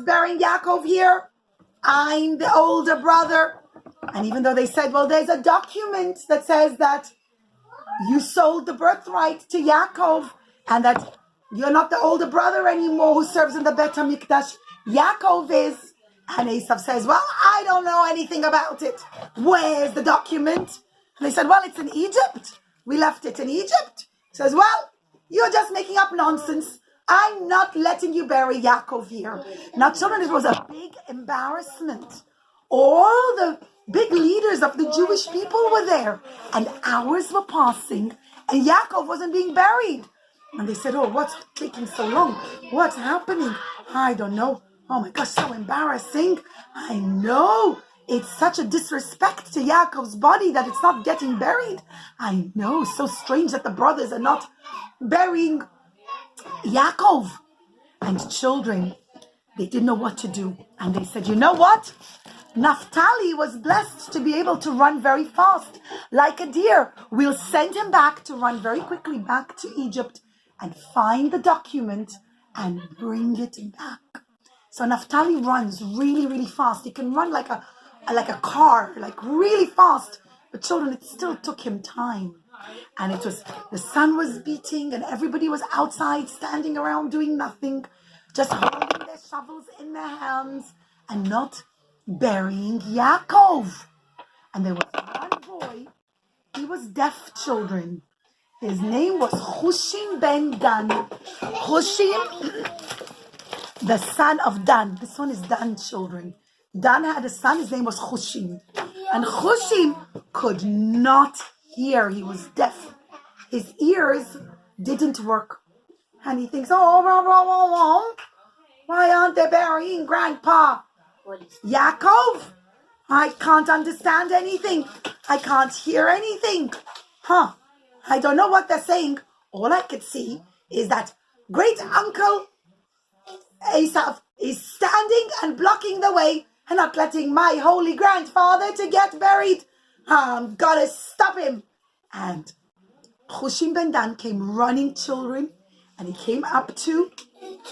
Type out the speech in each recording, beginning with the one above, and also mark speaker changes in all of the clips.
Speaker 1: not burying Yaakov here. I'm the older brother. And even though they said, well, there's a document that says that you sold the birthright to Yaakov and that you're not the older brother anymore who serves in the Bet HaMikdash. Yaakov is. And Esav says, well, I don't know anything about it. Where's the document? And they said, well, it's in Egypt. We left it in Egypt. He says, well, you're just making up nonsense. I'm not letting you bury Yaakov here. Now, children, it was a big embarrassment. All the big leaders of the Jewish people were there. And hours were passing. And Yaakov wasn't being buried. And they said, oh, what's taking so long? What's happening? I don't know. Oh my gosh, so embarrassing. I know. It's such a disrespect to Yaakov's body that it's not getting buried. I know. So strange that the brothers are not burying Yaakov. And children, they didn't know what to do. And they said, you know what? Naphtali was blessed to be able to run very fast, like a deer. We'll send him back to run very quickly back to Egypt and find the document and bring it back. So Naphtali runs really, really fast. He can run like a car, like really fast. But children, it still took him time. And it was, the sun was beating and everybody was outside standing around doing nothing, just holding their shovels in their hands and not burying Yaakov. And there was one boy, he was deaf, children. His name was Hushim ben Dan. Hushim, the son of Dan. This one is Dan, children. Dan had a son, his name was Hushim. And Hushim could not hear. He was deaf. His ears didn't work. And he thinks, why aren't they burying Grandpa Yaakov? I can't understand anything. I can't hear anything. I don't know what they're saying. All I could see is that great uncle Esav is standing and blocking the way and not letting my holy grandfather to get buried. I'm gonna stop him. And Hushim ben Dan came running, children, and he came up to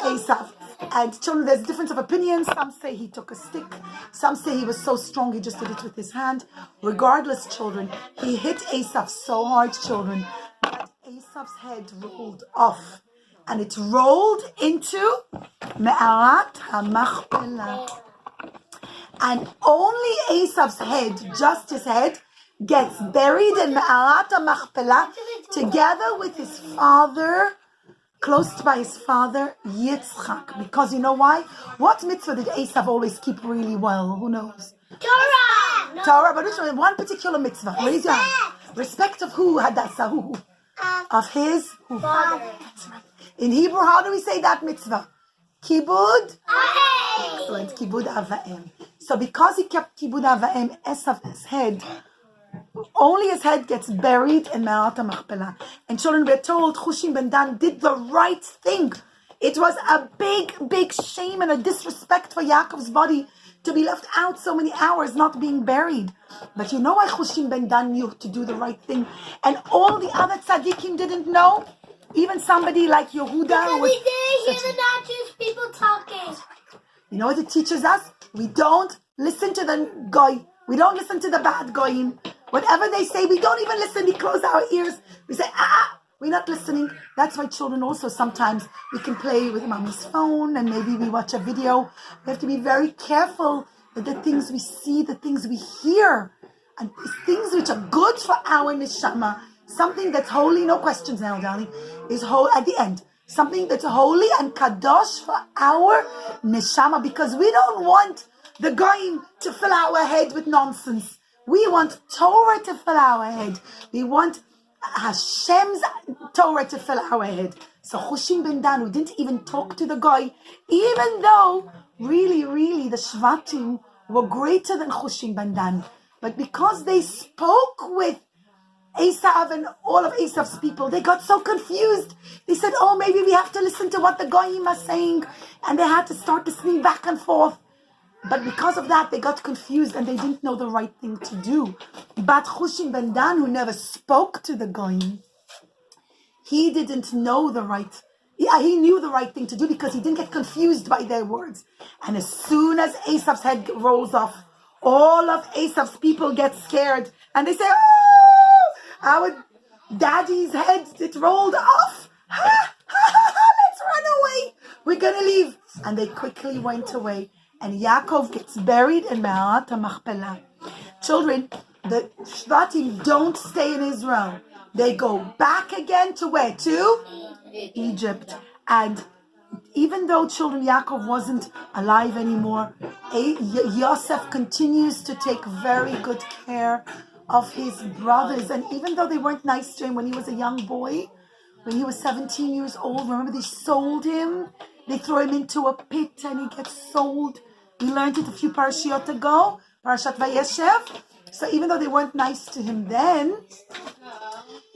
Speaker 1: Esav. And children, there's a difference of opinions. Some say he took a stick. Some say he was so strong he just did it with his hand. Regardless, children, he hit Esav so hard, children, that Esav's head rolled off. And it rolled into Me'arat HaMachpelah. And only Esav's head, just his head, gets buried in Me'arat HaMachpelah together with his father, close by his father, Yitzchak. Because you know why? What mitzvah did Esav always keep really well? Who knows?
Speaker 2: Torah!
Speaker 1: Torah, but which one? One particular mitzvah. Raise your hand. Respect of who, Hadassah? Who? Of his? Who?
Speaker 2: Father.
Speaker 1: That's right. In Hebrew, how do we say that mitzvah? Kibud?
Speaker 2: Hey!
Speaker 1: Excellent. Kibud Avayim. So because he kept Kibud Avayim, Esav's head, only his head gets buried in Me'arat HaMachpelah. And children, we're told Hushim ben Dan did the right thing. It was a big, big shame and a disrespect for Yaakov's body to be left out so many hours not being buried. But you know why Hushim ben Dan knew to do the right thing? And all the other tzaddikim didn't know? Even somebody like Yehuda.
Speaker 2: Because we didn't hear the non-Jewish people talking.
Speaker 1: You know what it teaches us? We don't listen to the goy. We don't listen to the bad goyim. Whatever they say, we don't even listen. We close our ears. We say, we're not listening. That's why children also sometimes we can play with mommy's phone and maybe we watch a video. We have to be very careful that the things we see, the things we hear, and things which are good for our neshama, something that's holy, no questions now, darling, is whole at the end. Something that's holy and kadosh for our neshama, because we don't want the goyim to fill our head with nonsense. We want Torah to fill our head. We want Hashem's Torah to fill our head. So Hushim ben Dan, who didn't even talk to the guy, even though really, really the Shvatim were greater than Hushim ben Dan, but because they spoke with Esav and all of Esav's people, they got so confused. They said, oh, maybe we have to listen to what the goyim are saying. And they had to start listening back and forth. But because of that, they got confused and they didn't know the right thing to do. But Hushim ben Dan, who never spoke to the goyim, he didn't know the right Yeah, he knew the right thing to do because he didn't get confused by their words. And as soon as Esav's head rolls off, all of Esav's people get scared. And they say, oh, our daddy's head, it rolled off. Ha, ha, ha, ha, let's run away. We're going to leave. And they quickly went away. And Yaakov gets buried in Me'at HaMachpelah. Children, the Shvatim don't stay in Israel. They go back again to where? To Egypt. And even though children Yaakov wasn't alive anymore, Yosef continues to take very good care of his brothers. And even though they weren't nice to him when he was a young boy, when he was 17 years old, remember they sold him? They throw him into a pit and he gets sold. We learned it a few parashiot ago, Parashat Vayechi. So even though they weren't nice to him then,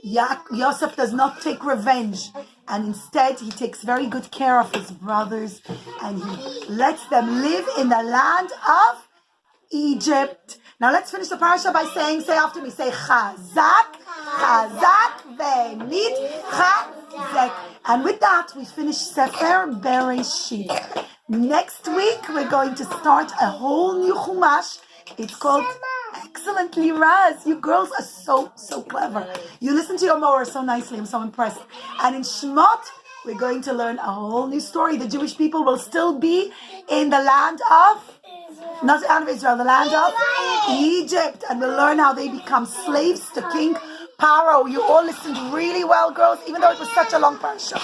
Speaker 1: Yosef does not take revenge. And instead, he takes very good care of his brothers. And he lets them live in the land of Egypt. Now let's finish the parasha by saying, say after me, say Chazak, Chazak, Venit, Chazak. And with that, we finish Sefer Bereshit. Next week, we're going to start a whole new Chumash. It's called Excellently Raz. You girls are so clever. You listen to your Mower so nicely. I'm so impressed. And in Shemot, we're going to learn a whole new story. The Jewish people will still be in the land of, not the land of Israel, the land of Egypt. And we'll learn how they become slaves to King Paro. You all listened really well, girls, even though it was such a long parasha.